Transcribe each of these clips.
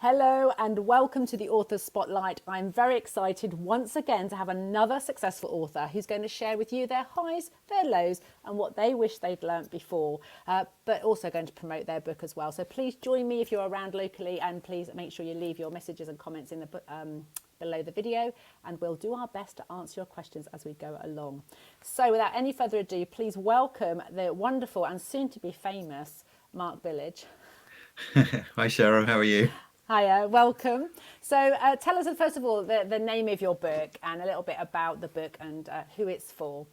Hello and welcome to the Author's Spotlight. I'm very excited once again to have another successful author who's going to share with you their highs, their lows and what they wish they'd learnt before, but also going to promote their book as well. So please join me if you're around locally, and please make sure you leave your messages and comments in the below the video, and we'll do our best to answer your questions as we go along. So without any further ado, please welcome the wonderful and soon to be famous Mark Billage. Hi Cheryl, how are you? Hiya, welcome. So tell us first of all the name of your book and a little bit about the book and who it's for.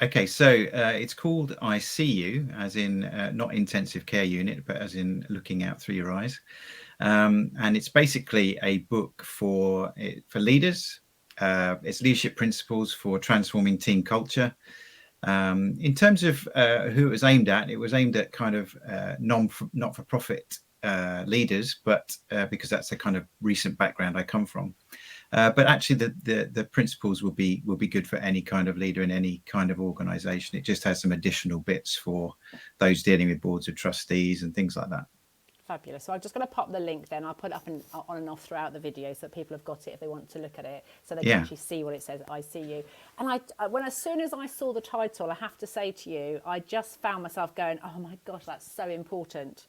Okay, so it's called I See You, as in not intensive care unit, but as in looking out through your eyes. And it's basically a book for leaders. It's leadership principles for transforming team culture. In terms of who it was aimed at kind of not-for-profit leaders, but because that's the kind of recent background I come from. But actually, the principles will be good for any kind of leader in any kind of organisation. It just has some additional bits for those dealing with boards of trustees and things like that. Fabulous. So I'm just going to pop the link then. I'll put it up on and off throughout the video so that people have got it if they want to look at it, so they can actually see what it says, I see you. And as soon as I saw the title, I have to say to you, I just found myself going, oh my gosh, that's so important.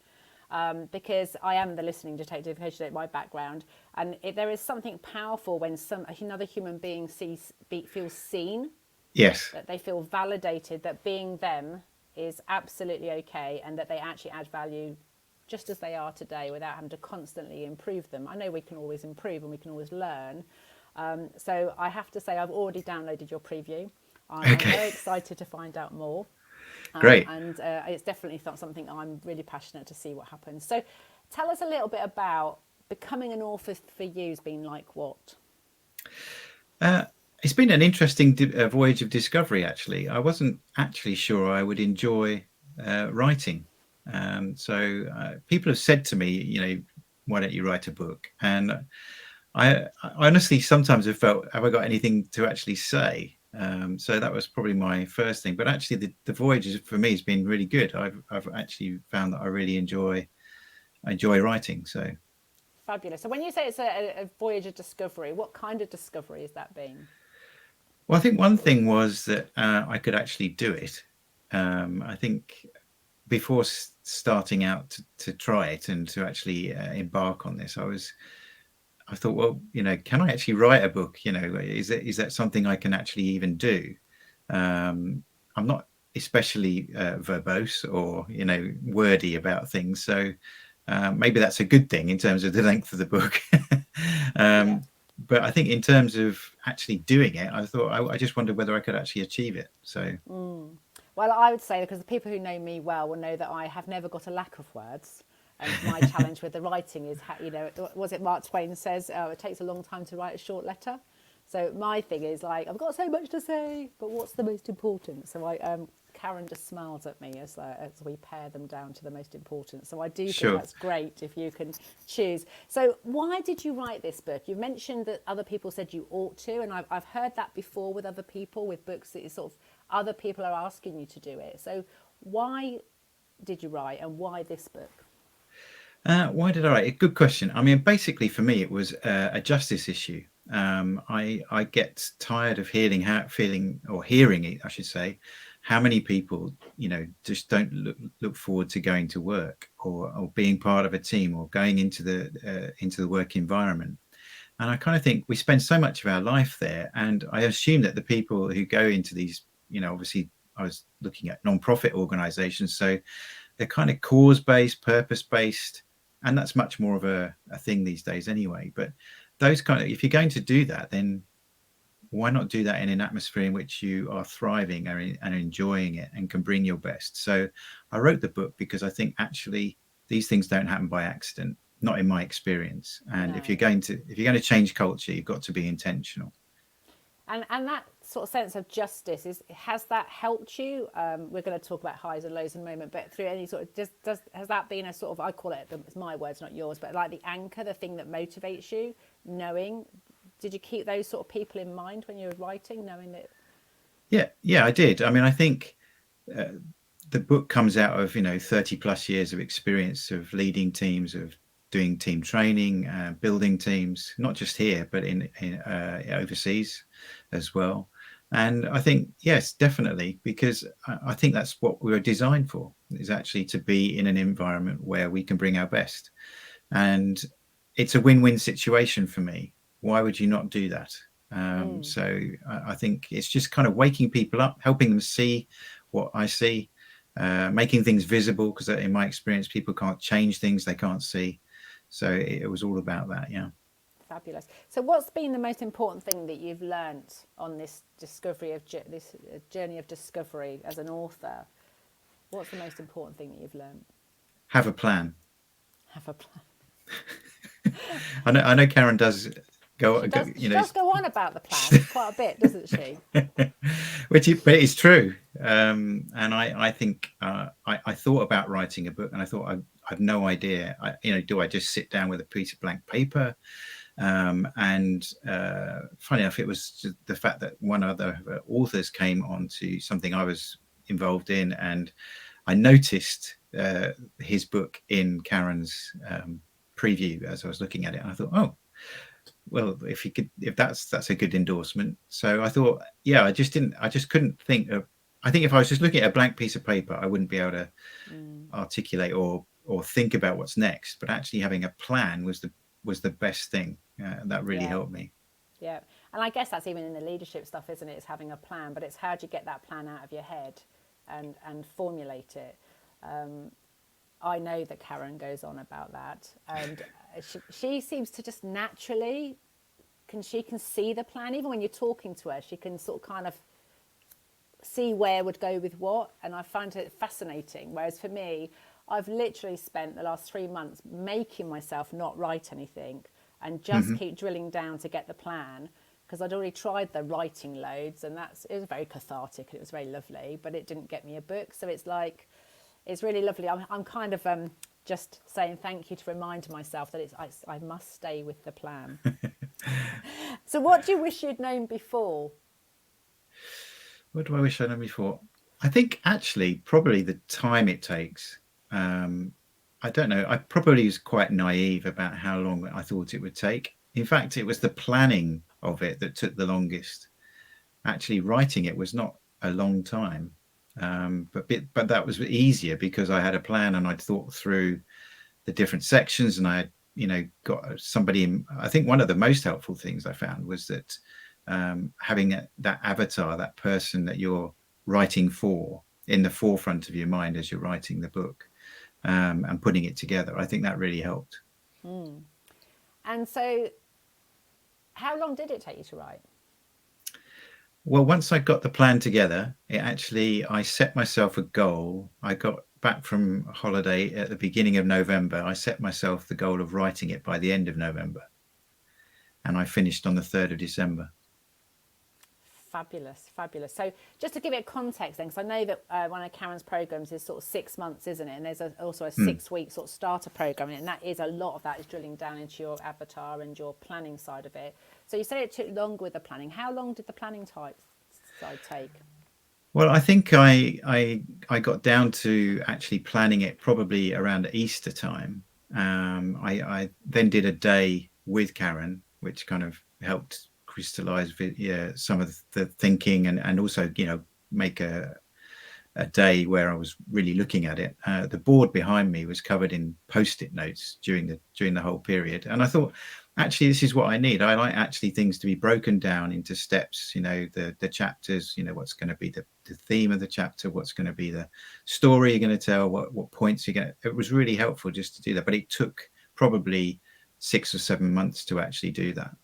Because I am the listening detective, because you know my background, and there is something powerful when another human being feels seen. Yes. That they feel validated, that being them is absolutely okay, and that they actually add value just as they are today without having to constantly improve them. I know we can always improve and we can always learn. So I have to say I've already downloaded your preview. I'm very excited to find out more. Great. And it's definitely something I'm really passionate to see what happens. So tell us a little bit about becoming an author for you has been like what? It's been an interesting voyage of discovery, actually. I wasn't actually sure I would enjoy writing. So people have said to me, you know, why don't you write a book? And I honestly sometimes have felt, have I got anything to actually say? So that was probably my first thing. But actually, the voyage for me has been really good. I've actually found that I really enjoy writing. So Fabulous. So when you say it's a voyage of discovery, what kind of discovery has that been? well, I think one thing was that I could actually do it. I think before starting out to try it and to actually embark on this, I thought, well, you know, can I actually write a book? You know, is that something I can actually even do? I'm not especially verbose or, you know, wordy about things. So maybe that's a good thing in terms of the length of the book. But I think in terms of actually doing it, I thought I just wondered whether I could actually achieve it. So. Well, I would say, because the people who know me well will know that I have never got a lack of words. And my challenge with the writing is, you know, was it Mark Twain says, it takes a long time to write a short letter. So my thing is like, I've got so much to say, but what's the most important? So Karen just smiles at me as we pare them down to the most important. So I do think that's great if you can choose. So why did you write this book? You mentioned that other people said you ought to, and I've heard that before with other people, with books that is sort of other people are asking you to do it. So why did you write, and why this book? Why did I write? Good question. I mean, basically for me, it was a justice issue. I get tired of hearing it, I should say, how many people, you know, just don't look forward to going to work or being part of a team or going into the work environment. And I kind of think we spend so much of our life there, and I assume that the people who go into these, you know, obviously I was looking at non-profit organizations, so they're kind of cause-based, purpose-based, and that's much more of a thing these days anyway. But those kind of, if you're going to do that, then why not do that in an atmosphere in which you are thriving and enjoying it and can bring your best? So I wrote the book because I think actually these things don't happen by accident, not in my experience. And No. if you're going to change culture, you've got to be intentional. And that sort of sense of justice, has that helped you? We're going to talk about highs and lows in a moment, but through any sort of, has that been a sort of, I call it, it's my words, not yours, but like the anchor, the thing that motivates you, knowing, did you keep those sort of people in mind when you were writing, knowing that? Yeah, I did. I mean, I think the book comes out of, you know, 30 plus years of experience of leading teams, of doing team training, building teams, not just here, but in overseas as well. And I think, yes, definitely, because I think that's what we were designed for, is actually to be in an environment where we can bring our best. And it's a win-win situation for me. Why would you not do that? So I think it's just kind of waking people up, helping them see what I see, making things visible, because in my experience, people can't change things they can't see. So it was all about that. Yeah. Fabulous. So what's been the most important thing that you've learnt on this discovery of this journey of discovery as an author? What's the most important thing that you've learnt? Have a plan. Have a plan. I know Karen does go, she does go on about the plan quite a bit, doesn't she? but it's true. And I think I thought about writing a book, and I thought I've no idea. Do I just sit down with a piece of blank paper? And funny enough, it was the fact that one other authors came on to something I was involved in, and I noticed his book in Karen's preview as I was looking at it, and I thought, oh, well, if that's a good endorsement. So I thought, yeah, I just couldn't think of. I think if I was just looking at a blank piece of paper, I wouldn't be able to articulate or think about what's next. But actually having a plan was the best thing. That really helped me. Yeah, and I guess that's even in the leadership stuff, isn't it? It's having a plan, but it's how do you get that plan out of your head and formulate it. I know that Karen goes on about that, and she seems to just naturally can see the plan. Even when you're talking to her, she can sort of kind of see where would go with what, and I find it fascinating. Whereas for me, I've literally spent the last 3 months making myself not write anything and just keep drilling down to get the plan, because I'd already tried the writing loads, and it was very cathartic and it was very lovely, but it didn't get me a book. So it's like, it's really lovely. I'm kind of just saying thank you to remind myself that I must stay with the plan. So what do you wish you'd known before? What do I wish I'd known before? I think actually probably the time it takes. I don't know. I probably was quite naive about how long I thought it would take. In fact, it was the planning of it that took the longest. Actually, writing it was not a long time. But that was easier because I had a plan and I'd thought through the different sections, and I got somebody in. I think one of the most helpful things I found was that having that avatar, that person that you're writing for, in the forefront of your mind as you're writing the book, and putting it together. I think that really helped. And so how long did it take you to write? Well, once I got the plan together, I set myself a goal. I got back from holiday at the beginning of November. I set myself the goal of writing it by the end of November. And I finished on the 3rd of December. Fabulous, fabulous. So just to give it context then, because I know that one of Karen's programs is sort of 6 months, isn't it? And there's also a 6-week sort of starter program, and that is a lot of that is drilling down into your avatar and your planning side of it. So you say it took longer with the planning. How long did the planning side take? Well, I think I got down to actually planning it probably around Easter time. I then did a day with Karen, which kind of helped crystallize some of the thinking, and also make a day where I was really looking at it. The board behind me was covered in post-it notes during the whole period, and I thought, actually, this is what I need. I like actually things to be broken down into steps. The chapters. What's going to be the theme of the chapter? What's going to be the story you're going to tell? What points you're going to? It was really helpful just to do that, but it took probably 6 or 7 months to actually do that.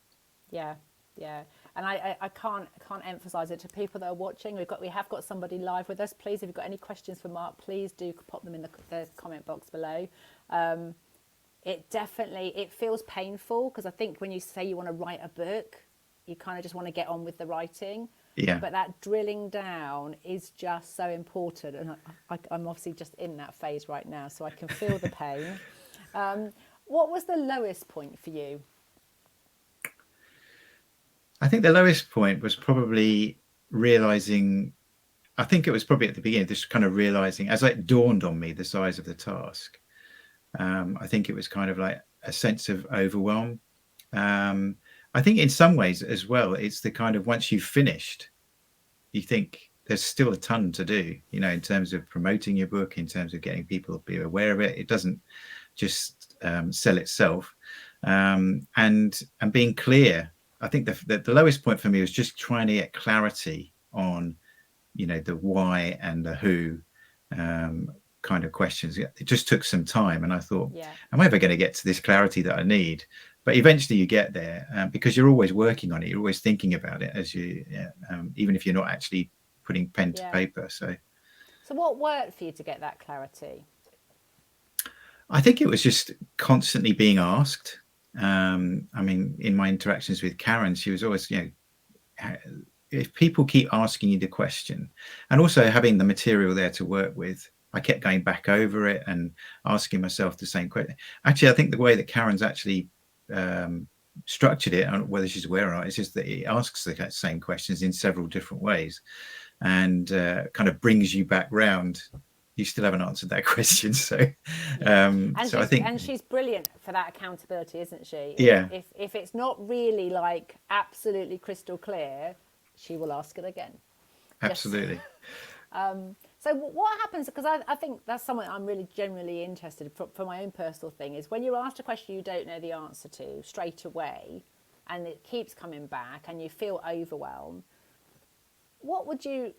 Yeah, and I can't emphasize it to people that are watching. We have got somebody live with us. Please, if you've got any questions for Mark, please do pop them in the comment box below. It feels painful, because I think when you say you want to write a book, you kind of just want to get on with the writing. Yeah. But that drilling down is just so important, and I'm obviously just in that phase right now, so I can feel the pain. What was the lowest point for you? I think the lowest point was probably realizing, I think it was probably at the beginning, just kind of realizing as it dawned on me the size of the task. I think it was kind of like a sense of overwhelm. I think in some ways as well, it's the kind of once you've finished, you think there's still a ton to do, in terms of promoting your book, in terms of getting people to be aware of it. It doesn't just sell itself, and being clear. I think the lowest point for me was just trying to get clarity on, the why and the who kind of questions. It just took some time, and I thought, am I ever going to get to this clarity that I need? But eventually you get there, because you're always working on it. You're always thinking about it as you, even if you're not actually putting pen to paper. So what worked for you to get that clarity? I think it was just constantly being asked. I mean, in my interactions with Karen, she was always, if people keep asking you the question, and also having the material there to work with, I kept going back over it and asking myself the same question. Actually, I think the way that Karen's actually structured it, whether she's aware or not, is just that it asks the same questions in several different ways, and kind of brings you back round. You still haven't answered that question, so so I think, and she's brilliant for that accountability, isn't she? If it's not really like absolutely crystal clear, she will ask it again. Absolutely. So what happens, because I think that's something I'm really generally interested in for my own personal thing, is when you're asked a question you don't know the answer to straight away, and it keeps coming back and you feel overwhelmed, what would you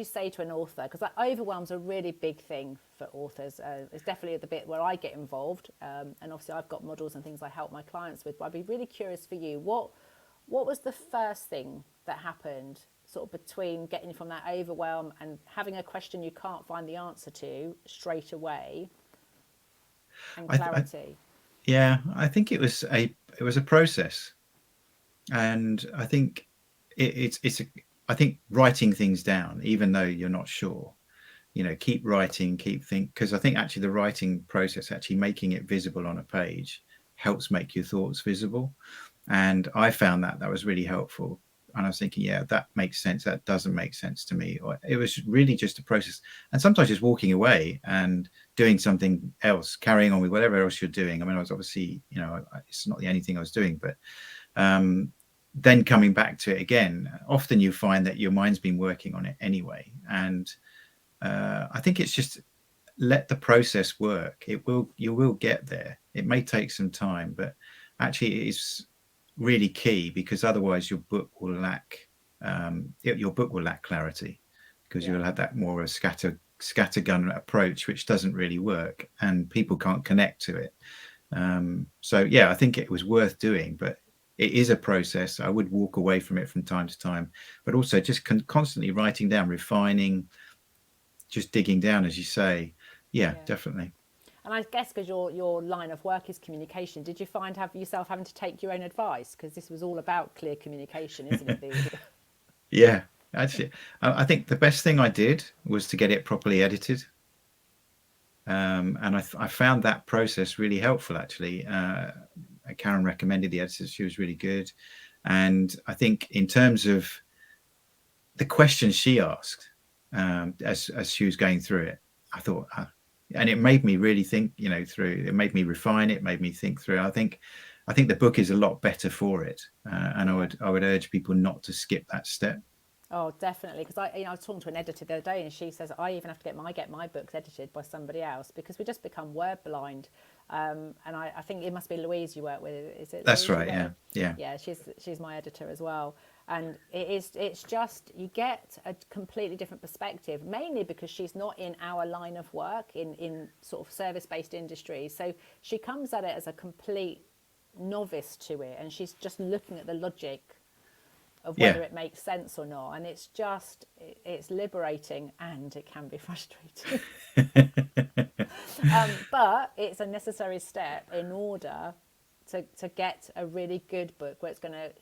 say to an author? Because that overwhelm's a really big thing for authors. It's definitely the bit where I get involved, and obviously I've got models and things I help my clients with, but I'd be really curious for you, what was the first thing that happened sort of between getting from that overwhelm and having a question you can't find the answer to straight away, and clarity? I think it was a process, and I think I think writing things down, even though you're not sure, keep writing, because I think actually the writing process, actually making it visible on a page, helps make your thoughts visible. And I found that was really helpful. And I was thinking, yeah, that makes sense. That doesn't make sense to me. Or it was really just a process. And sometimes just walking away and doing something else, carrying on with whatever else you're doing. I mean, I was obviously, it's not the only thing I was doing, but then coming back to it again, often you find that your mind's been working on it anyway. And I think it's just let the process work. You will get there. It may take some time, but actually it is really key, because otherwise your book will lack clarity, because you'll have that more of a scattergun approach, which doesn't really work, and people can't connect to it. So I think it was worth doing, but it is a process. I would walk away from it from time to time, but also just constantly writing down, refining, just digging down, as you say. Definitely. And I guess because your line of work is communication, did you find yourself having to take your own advice? Because this was all about clear communication, isn't it? Yeah, actually, I think the best thing I did was to get it properly edited. And I found that process really helpful, actually. Karen recommended the editor. She was really good. And I think in terms of the questions she asked, as she was going through it, I thought, and it made me really think, through. It made me refine it, made me think through. I think the book is a lot better for it, and I would urge people not to skip that step. Oh, definitely. Because I was talking to an editor the other day, and she says I even have to get my books edited by somebody else, because we just become word blind. And I think it must be Louise you work with. Is it? That's Louise right. Yeah. Yeah. She's my editor as well. And it's just, you get a completely different perspective, mainly because she's not in our line of work, in sort of service-based industries. So she comes at it as a complete novice to it, and she's just looking at the logic of whether it makes sense or not. And it's liberating, and it can be frustrating. But it's a necessary step in order to get a really good book where it's going to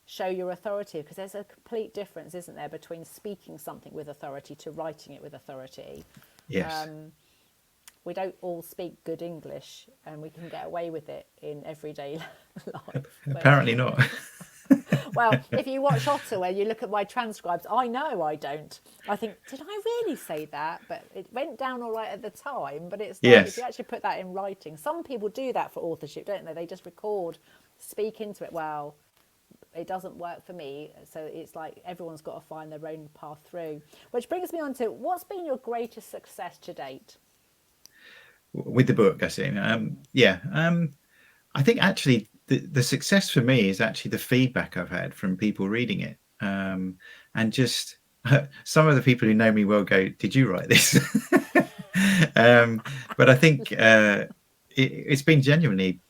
show your authority, because there's a complete difference, isn't there, between speaking something with authority to writing it with authority. Yes. We don't all speak good English, and we can get away with it in everyday life. Apparently not. Well, if you watch Otter, where you look at my transcribes, I know I don't. I think, did I really say that? But it went down all right at the time. But it's like, if you Yes. actually put that in writing, some people do that for authorship, don't they? They just record, speak into it. Well, it doesn't work for me. So it's like everyone's got to find their own path through. Which brings me on to, what's been your greatest success to date? With the book, I see. I think actually the success for me is actually the feedback I've had from people reading it, and just some of the people who know me well go, "Did you write this?" But I think it's been genuinely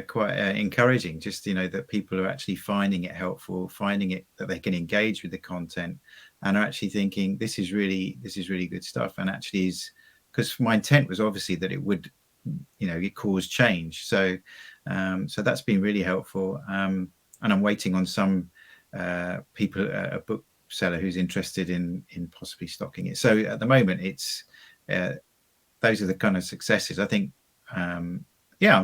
quite encouraging. Just that people are actually finding it helpful, finding it that they can engage with the content, and are actually thinking this is really good stuff, and actually is, because my intent was obviously that it would it caused change. So that's been really helpful. And I'm waiting on some people, a bookseller who's interested in possibly stocking it. So at the moment, it's those are the kind of successes. I think, I'm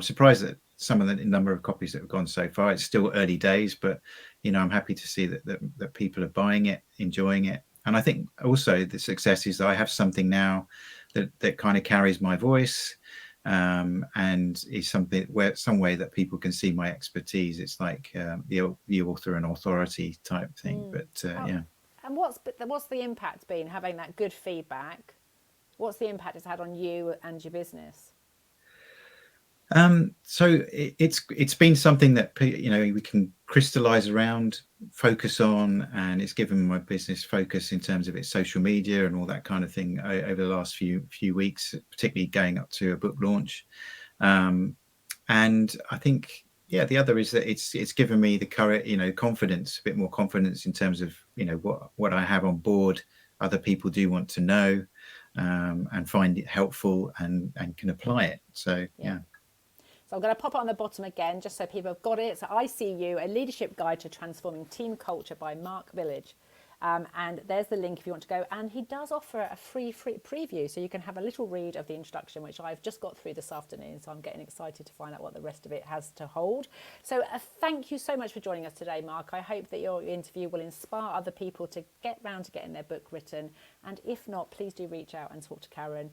surprised that some of the number of copies that have gone so far. It's still early days, but I'm happy to see that people are buying it, enjoying it. And I think also the success is that I have something now that kind of carries my voice, and is something where some way that people can see my expertise. It's like the author and authority type thing. But yeah. And what's the impact been, having that good feedback? What's the impact it's had on you and your business? So it's been something that we can crystallize around, focus on, and it's given my business focus in terms of its social media and all that kind of thing over the last few weeks, particularly going up to a book launch. And I think, the other is that it's given me the courage, confidence, a bit more confidence in terms of what I have on board. Other people do want to know, and find it helpful and can apply it. So yeah. So I'm going to pop it on the bottom again, just so people have got it. So I See You, A Leadership Guide to Transforming Team Culture by Mark Billage. And there's the link if you want to go. And he does offer a free preview, so you can have a little read of the introduction, which I've just got through this afternoon. So I'm getting excited to find out what the rest of it has to hold. So thank you so much for joining us today, Mark. I hope that your interview will inspire other people to get round to getting their book written. And if not, please do reach out and talk to Karen,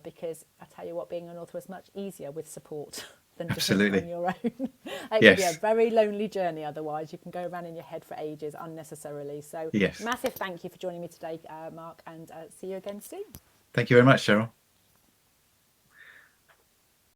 because I tell you what, being an author is much easier with support than doing it on your own. It can be a very lonely journey otherwise. You can go around in your head for ages unnecessarily. So massive thank you for joining me today, Mark, and see you again soon. Thank you very much, Cheryl.